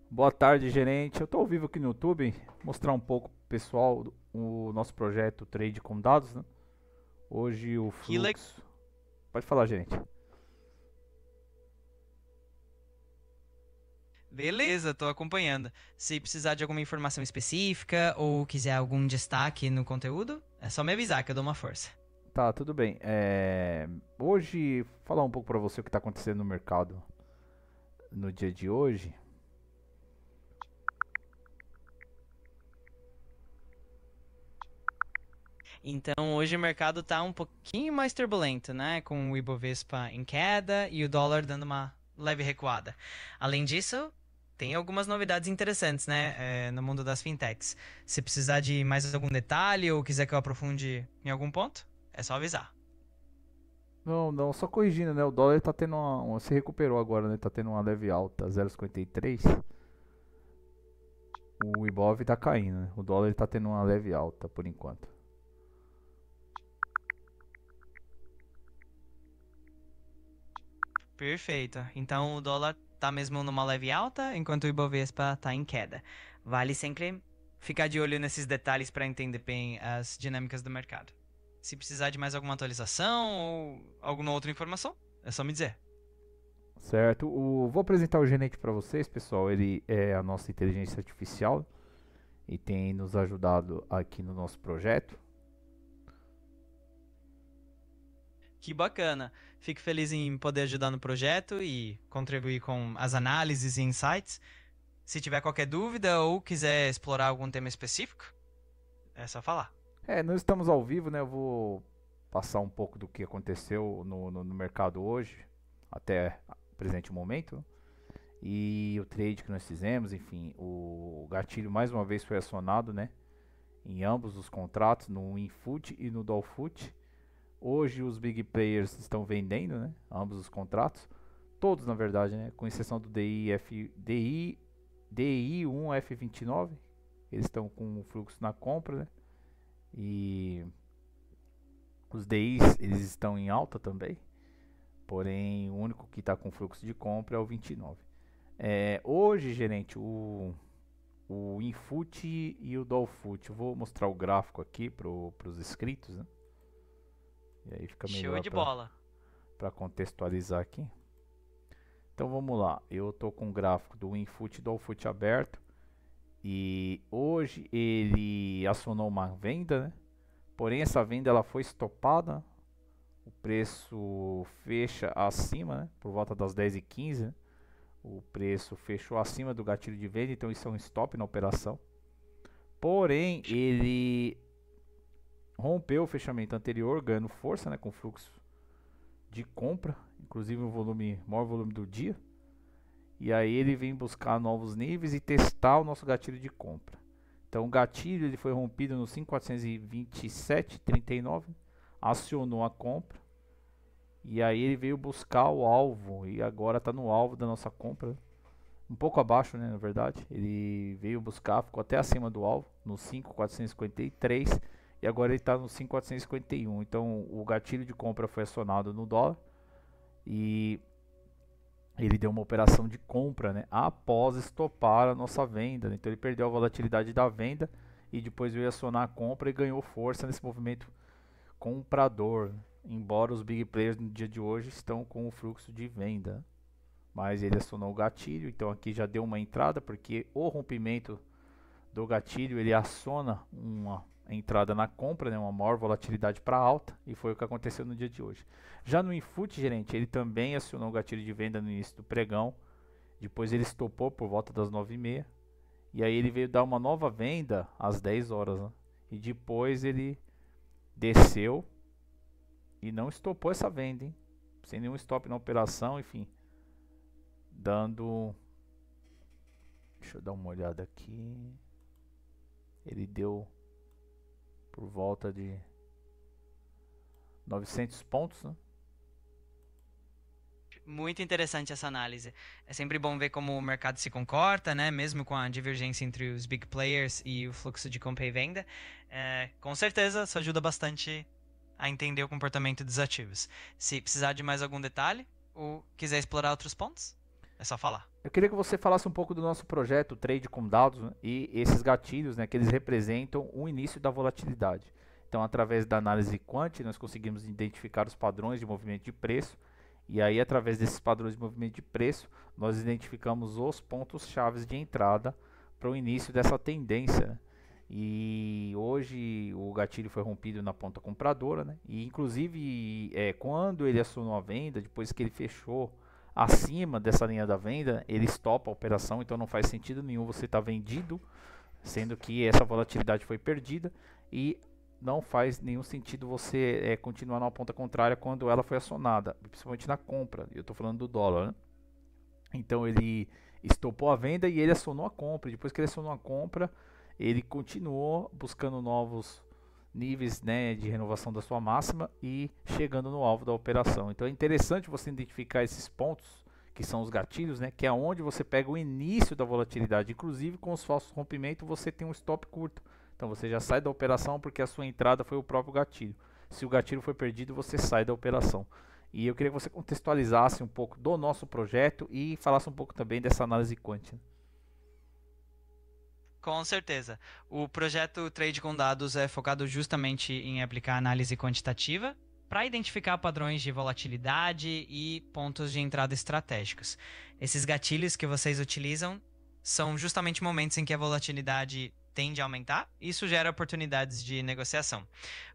Boa tarde, gerente. Eu estou ao vivo aqui no YouTube, mostrar um pouco pro pessoal o nosso projeto Trade com Dados, né? Hoje o Que le... fluxo. Pode falar, gerente. Beleza, tô acompanhando. Se precisar de alguma informação específica ou quiser algum destaque no conteúdo, é só me avisar que eu dou uma força. Tá, tudo bem. Hoje, falar um pouco para você o que está acontecendo no mercado no dia de hoje. Então, hoje o mercado tá um pouquinho mais turbulento, né? Com o Ibovespa em queda e o dólar dando uma leve recuada. Além disso, tem algumas novidades interessantes, né? No mundo das fintechs. Se precisar de mais algum detalhe ou quiser que eu aprofunde em algum ponto, é só avisar. Não, não, só corrigindo, né? O dólar está tendo se recuperou agora, né? Tá tendo uma leve alta, 0,53. O Ibov está caindo, né? O dólar está tendo uma leve alta por enquanto. Perfeito. Então o dólar tá mesmo numa leve alta, enquanto o Ibovespa tá em queda. Vale sempre ficar de olho nesses detalhes para entender bem as dinâmicas do mercado. Se precisar de mais alguma atualização ou alguma outra informação, é só me dizer. Certo. Vou apresentar o gerente para vocês, pessoal. Ele é a nossa inteligência artificial e tem nos ajudado aqui no nosso projeto. Que bacana. Fico feliz em poder ajudar no projeto e contribuir com as análises e insights. Se tiver qualquer dúvida ou quiser explorar algum tema específico, é só falar. Nós estamos ao vivo, né? Eu vou passar um pouco do que aconteceu no mercado hoje, até o presente momento. E o trade que nós fizemos, enfim, o gatilho mais uma vez foi acionado, né? Em ambos os contratos, no Infut e no Dolfut. Hoje os big players estão vendendo, né? Ambos os contratos. Todos, na verdade, né? Com exceção do DI1F29. Eles estão com o fluxo na compra, né? E os DIs eles estão em alta também. Porém, o único que está com fluxo de compra é o 29. Hoje, gerente, o Infut e o Dolfut. Eu vou mostrar o gráfico aqui para os inscritos, né? E aí fica Show melhor de bola. para contextualizar aqui. Então vamos lá. Eu estou com o gráfico do Infut e do Dolfut aberto. E hoje ele acionou uma venda, né? Porém essa venda ela foi estopada. O preço fecha acima, né? Por volta das 10h15, né? O preço fechou acima do gatilho de venda, então isso é um stop na operação. Porém, ele rompeu o fechamento anterior, ganhando força, né, com fluxo de compra, inclusive o maior volume do dia. E aí ele vem buscar novos níveis e testar o nosso gatilho de compra. Então o gatilho ele foi rompido no 5.427,39, acionou a compra. E aí ele veio buscar o alvo e agora está no alvo da nossa compra. Um pouco abaixo, né, na verdade. Ele veio buscar, ficou até acima do alvo, no 5.453 e agora ele está no 5.451. Então o gatilho de compra foi acionado no dólar e ele deu uma operação de compra, né, após estopar a nossa venda. Então ele perdeu a volatilidade da venda e depois veio acionar a compra e ganhou força nesse movimento comprador. Embora os big players no dia de hoje estão com o fluxo de venda, mas ele acionou o gatilho, então aqui já deu uma entrada, porque o rompimento do gatilho ele aciona uma entrada na compra, né, uma maior volatilidade para alta, e foi o que aconteceu no dia de hoje. Já no Infut, gerente, ele também acionou o gatilho de venda no início do pregão, depois ele estopou por volta das 9h30, e aí ele veio dar uma nova venda às 10 horas, né, e depois ele desceu e não estopou essa venda, hein, sem nenhum stop na operação, enfim, dando. Deixa eu dar uma olhada aqui. Ele deu por volta de 900 pontos, né? Muito interessante essa análise. É sempre bom ver como o mercado se comporta, né? Mesmo com a divergência entre os big players e o fluxo de compra e venda. Com certeza, isso ajuda bastante a entender o comportamento dos ativos. Se precisar de mais algum detalhe ou quiser explorar outros pontos, É só falar. Eu queria que você falasse um pouco do nosso projeto Trade com Dados, né, e esses gatilhos, né, que eles representam o início da volatilidade. Então, através da análise quant, nós conseguimos identificar os padrões de movimento de preço, e aí, através desses padrões de movimento de preço, nós identificamos os pontos chaves de entrada para o início dessa tendência, né? E hoje o gatilho foi rompido na ponta compradora, né? E inclusive quando ele acionou a venda, depois que ele fechou acima dessa linha da venda, ele estopa a operação, então não faz sentido nenhum você estar vendido, sendo que essa volatilidade foi perdida, e não faz nenhum sentido você continuar na ponta contrária quando ela foi acionada, principalmente na compra. Eu estou falando do dólar, né? Então ele estopou a venda e ele acionou a compra. Depois que ele acionou a compra, ele continuou buscando novos níveis, né, de renovação da sua máxima e chegando no alvo da operação. Então é interessante você identificar esses pontos que são os gatilhos, né, que é onde você pega o início da volatilidade. Inclusive com os falsos rompimentos você tem um stop curto. Então você já sai da operação porque a sua entrada foi o próprio gatilho. Se o gatilho foi perdido, você sai da operação. E eu queria que você contextualizasse um pouco do nosso projeto e falasse um pouco também dessa análise quant. Com certeza. O projeto Trade com Dados é focado justamente em aplicar análise quantitativa para identificar padrões de volatilidade e pontos de entrada estratégicos. Esses gatilhos que vocês utilizam são justamente momentos em que a volatilidade tende a aumentar. Isso gera oportunidades de negociação.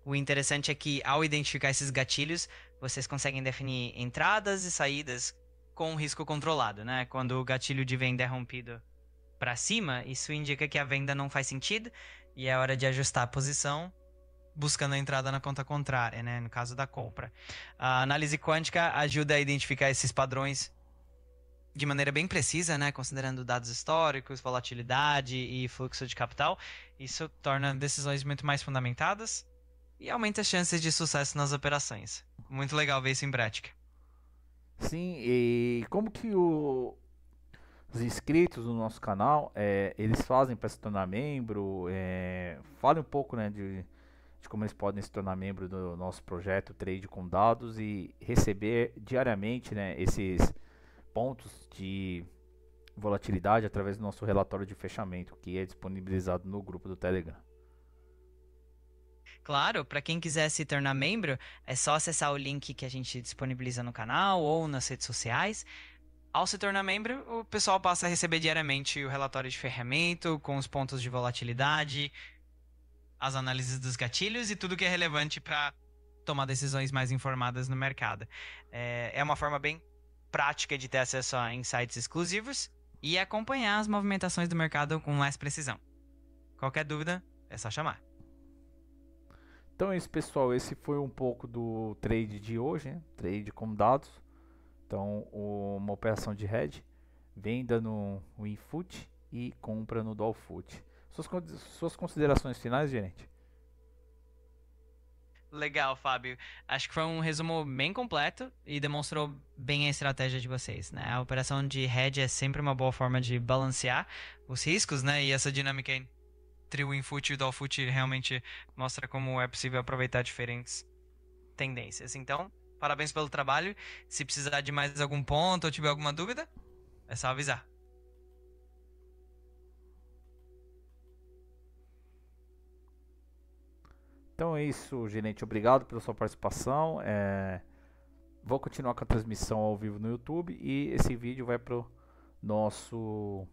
O interessante é que, ao identificar esses gatilhos, vocês conseguem definir entradas e saídas com risco controlado, né? Quando o gatilho de venda é rompido para cima, isso indica que a venda não faz sentido e é hora de ajustar a posição, buscando a entrada na conta contrária, né? No caso da compra. A análise quântica ajuda a identificar esses padrões de maneira bem precisa, né? Considerando dados históricos, volatilidade e fluxo de capital. Isso torna decisões muito mais fundamentadas e aumenta as chances de sucesso nas operações. Muito legal ver isso em prática. Sim, e como que os inscritos do nosso canal, eles fazem para se tornar membro? Fale um pouco, né, de como eles podem se tornar membro do nosso projeto Trade com Dados e receber diariamente, né, esses pontos de volatilidade através do nosso relatório de fechamento, que é disponibilizado no grupo do Telegram. Claro, para quem quiser se tornar membro, é só acessar o link que a gente disponibiliza no canal ou nas redes sociais. Ao se tornar membro, o pessoal passa a receber diariamente o relatório de ferramenta com os pontos de volatilidade, as análises dos gatilhos e tudo que é relevante para tomar decisões mais informadas no mercado. É uma forma bem prática de ter acesso a insights exclusivos e acompanhar as movimentações do mercado com mais precisão. Qualquer dúvida, é só chamar. Então é isso, pessoal. Esse foi um pouco do trade de hoje, né? Trade com dados. Então, uma operação de hedge, venda no WinFoot e compra no Dolfoot. Suas considerações finais, gerente? Legal, Fábio. Acho que foi um resumo bem completo e demonstrou bem a estratégia de vocês, né? A operação de hedge é sempre uma boa forma de balancear os riscos, né? E essa dinâmica entre o Infoot e o Dolfoot realmente mostra como é possível aproveitar diferentes tendências. Então, parabéns pelo trabalho. Se precisar de mais algum ponto ou tiver alguma dúvida, é só avisar. Então é isso, gerente. Obrigado pela sua participação. Vou continuar com a transmissão ao vivo no YouTube e esse vídeo vai para o nosso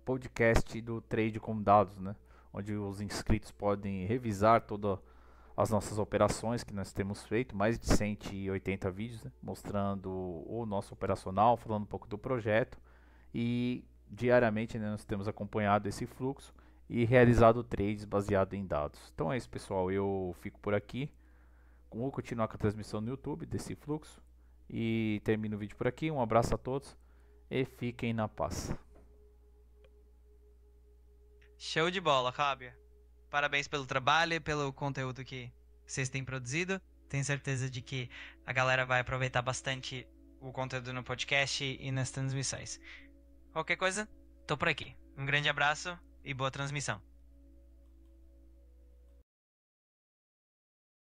podcast do Trade com Dados, né? Onde os inscritos podem revisar todas as nossas operações que nós temos feito, mais de 180 vídeos, né? Mostrando o nosso operacional, falando um pouco do projeto e diariamente, né, nós temos acompanhado esse fluxo e realizado trades baseado em dados. Então é isso, pessoal, eu fico por aqui. Vou continuar com a transmissão no YouTube desse fluxo e termino o vídeo por aqui. Um abraço a todos e fiquem na paz. Show de bola, Fábio. Parabéns pelo trabalho e pelo conteúdo que vocês têm produzido. Tenho certeza de que a galera vai aproveitar bastante o conteúdo no podcast e nas transmissões. Qualquer coisa, tô por aqui. Um grande abraço e boa transmissão.